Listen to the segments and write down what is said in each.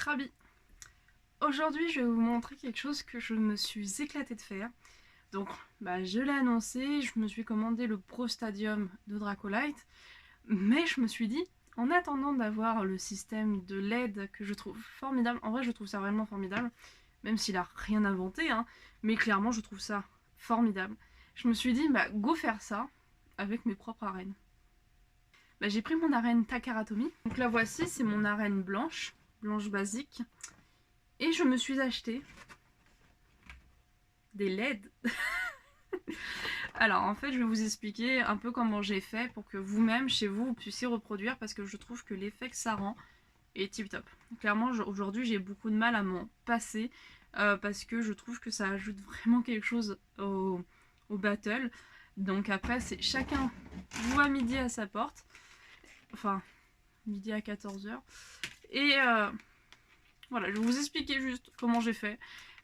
Krabi. Aujourd'hui je vais vous montrer quelque chose que je me suis éclatée de faire. Donc je l'ai annoncé, je me suis commandé le Pro Stadium de Dracolite, mais je me suis dit, en attendant d'avoir le système de LED que je trouve formidable, en vrai je trouve ça vraiment formidable, même s'il a rien inventé, hein, mais clairement je trouve ça formidable. Je me suis dit, go faire ça avec mes propres arènes. J'ai pris mon arène Takaratomi, donc la voici, c'est mon arène blanche basique. Et je me suis acheté des LED. Alors en fait je vais vous expliquer un peu comment j'ai fait pour que vous-même chez vous puissiez reproduire, parce que je trouve que l'effet que ça rend est tip top. Clairement aujourd'hui j'ai beaucoup de mal à m'en passer parce que je trouve que ça ajoute vraiment quelque chose au battle. Donc après c'est chacun voit midi à sa porte. Enfin midi à 14h. Et voilà, je vais vous expliquer juste comment j'ai fait.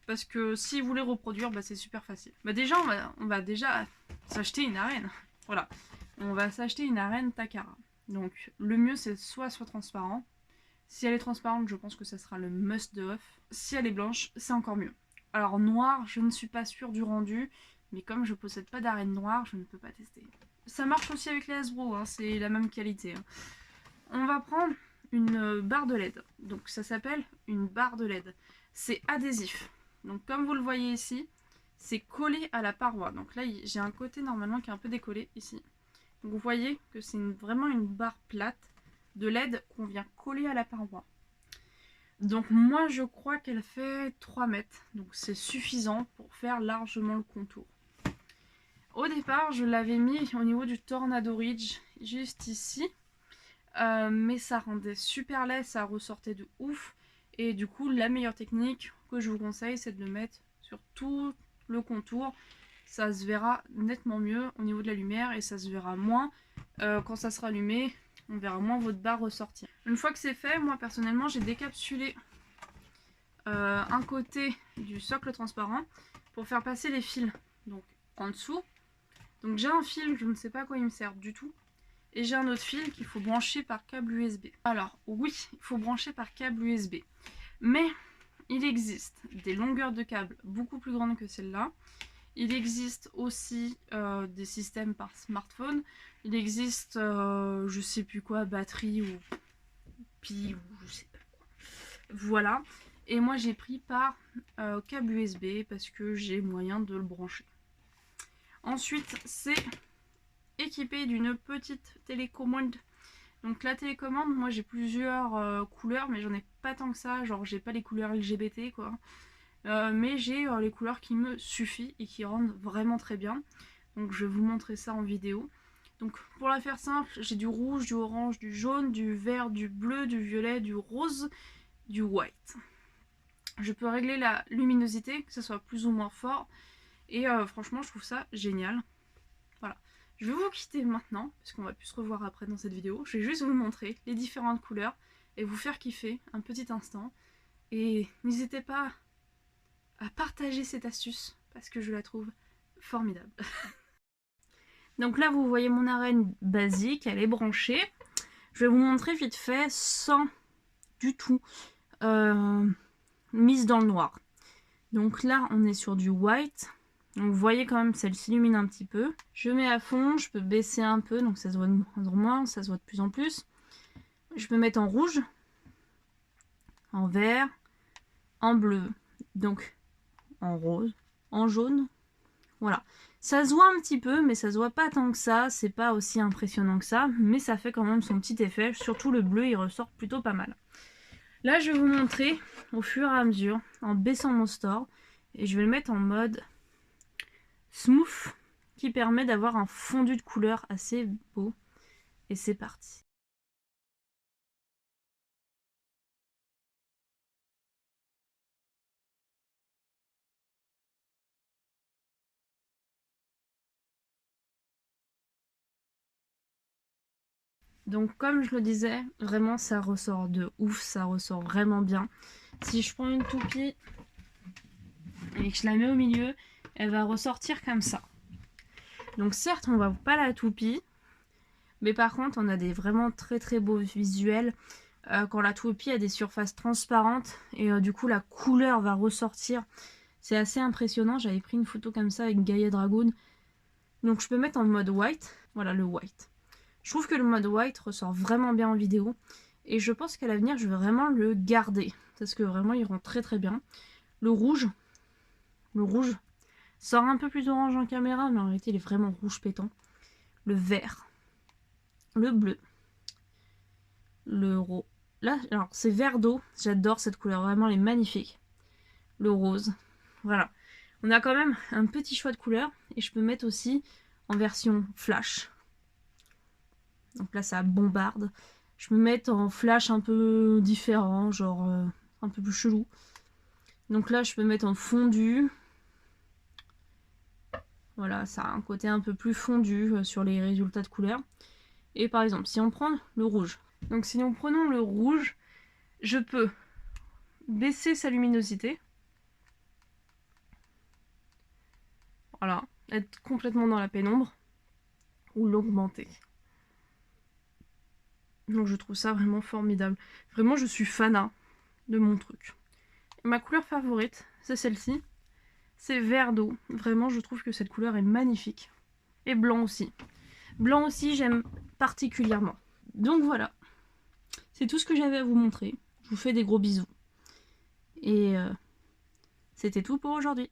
Parce que si vous voulez reproduire, c'est super facile. Déjà, on va déjà s'acheter une arène. Voilà. On va s'acheter une arène Takara. Donc, le mieux, c'est soit transparent. Si elle est transparente, je pense que ça sera le must de off. Si elle est blanche, c'est encore mieux. Alors, noir, je ne suis pas sûre du rendu. Mais comme je possède pas d'arène noire, je ne peux pas tester. Ça marche aussi avec les Hasbro, hein, c'est la même qualité. Hein. On va prendre une barre de LED. Donc, ça s'appelle une barre de LED. C'est adhésif. Donc comme vous le voyez ici, c'est collé à la paroi. Donc là j'ai un côté normalement qui est un peu décollé ici. Donc vous voyez que c'est vraiment une barre plate de LED qu'on vient coller à la paroi. Donc moi je crois qu'elle fait 3 mètres. Donc c'est suffisant pour faire largement le contour. Au départ je l'avais mis au niveau du Tornado Ridge, juste ici. Mais ça rendait super laid, ça ressortait de ouf. Et du coup la meilleure technique que je vous conseille, c'est de le mettre sur tout le contour. Ça se verra nettement mieux au niveau de la lumière et ça se verra moins quand ça sera allumé. On verra moins votre barre ressortir. Une fois que c'est fait, moi personnellement j'ai décapsulé un côté du socle transparent pour faire passer les fils donc en dessous. Donc j'ai un fil, je ne sais pas à quoi il me sert du tout. Et j'ai un autre fil qu'il faut brancher par câble USB. Alors oui, il faut brancher par câble USB. Mais il existe des longueurs de câble beaucoup plus grandes que celle-là. Il existe aussi des systèmes par smartphone. Il existe, je sais plus quoi, batterie ou pile ou je sais pas quoi. Voilà. Et moi j'ai pris par câble USB parce que j'ai moyen de le brancher. Ensuite, c'est équipé d'une petite télécommande. Donc la télécommande, moi j'ai plusieurs couleurs, mais j'en ai pas tant que ça. Genre j'ai pas les couleurs LGBT quoi. Mais j'ai les couleurs qui me suffisent et qui rendent vraiment très bien. Donc je vais vous montrer ça en vidéo. Donc pour la faire simple, j'ai du rouge, du orange, du jaune, du vert, du bleu, du violet, du rose, du white. Je peux régler la luminosité, que ce soit plus ou moins fort. Et franchement je trouve ça génial. Voilà. Je vais vous quitter maintenant, parce qu'on va plus se revoir après dans cette vidéo. Je vais juste vous montrer les différentes couleurs et vous faire kiffer un petit instant. Et n'hésitez pas à partager cette astuce, parce que je la trouve formidable. Donc là, vous voyez mon arène basique, elle est branchée. Je vais vous montrer vite fait, sans du tout mise dans le noir. Donc là, on est sur du white. Donc vous voyez quand même, ça s'illumine un petit peu. Je mets à fond, je peux baisser un peu, donc ça se voit de moins en moins, ça se voit de plus en plus. Je peux mettre en rouge, en vert, en bleu, donc en rose, en jaune. Voilà. Ça se voit un petit peu, mais ça se voit pas tant que ça. C'est pas aussi impressionnant que ça, mais ça fait quand même son petit effet. Surtout le bleu, il ressort plutôt pas mal. Là, je vais vous montrer au fur et à mesure, en baissant mon store. Et je vais le mettre en mode smooth, qui permet d'avoir un fondu de couleur assez beau. Et c'est parti. Donc comme je le disais, vraiment ça ressort de ouf, ça ressort vraiment bien. Si je prends une toupie et que je la mets au milieu, elle va ressortir comme ça. Donc certes on voit pas la toupie, mais par contre on a des vraiment très très beaux visuels. quand la toupie a des surfaces transparentes et du coup la couleur va ressortir. C'est assez impressionnant. J'avais pris une photo comme ça avec Gaia Dragoon. Donc je peux mettre en mode white. Voilà le white. Je trouve que le mode white ressort vraiment bien en vidéo. Et je pense qu'à l'avenir, je vais vraiment le garder. Parce que vraiment, il rend très très bien. Le rouge sort un peu plus orange en caméra, mais en réalité, il est vraiment rouge pétant. Le vert. Le bleu. Le rose. Là, alors, c'est vert d'eau. J'adore cette couleur. Vraiment, elle est magnifique. Le rose. Voilà. On a quand même un petit choix de couleurs. Et je peux mettre aussi en version flash. Donc là, ça bombarde. Je peux mettre en flash un peu différent, genre un peu plus chelou. Donc là, je peux mettre en fondu. Voilà, ça a un côté un peu plus fondu sur les résultats de couleurs. Et par exemple, si on prend le rouge. Donc si nous prenons le rouge, je peux baisser sa luminosité. Voilà, être complètement dans la pénombre. Ou l'augmenter. Donc je trouve ça vraiment formidable. Vraiment, je suis fanat de mon truc. Ma couleur favorite, c'est celle-ci. C'est vert d'eau. Vraiment, je trouve que cette couleur est magnifique. Et blanc aussi. Blanc aussi, j'aime particulièrement. Donc voilà. C'est tout ce que j'avais à vous montrer. Je vous fais des gros bisous. Et c'était tout pour aujourd'hui.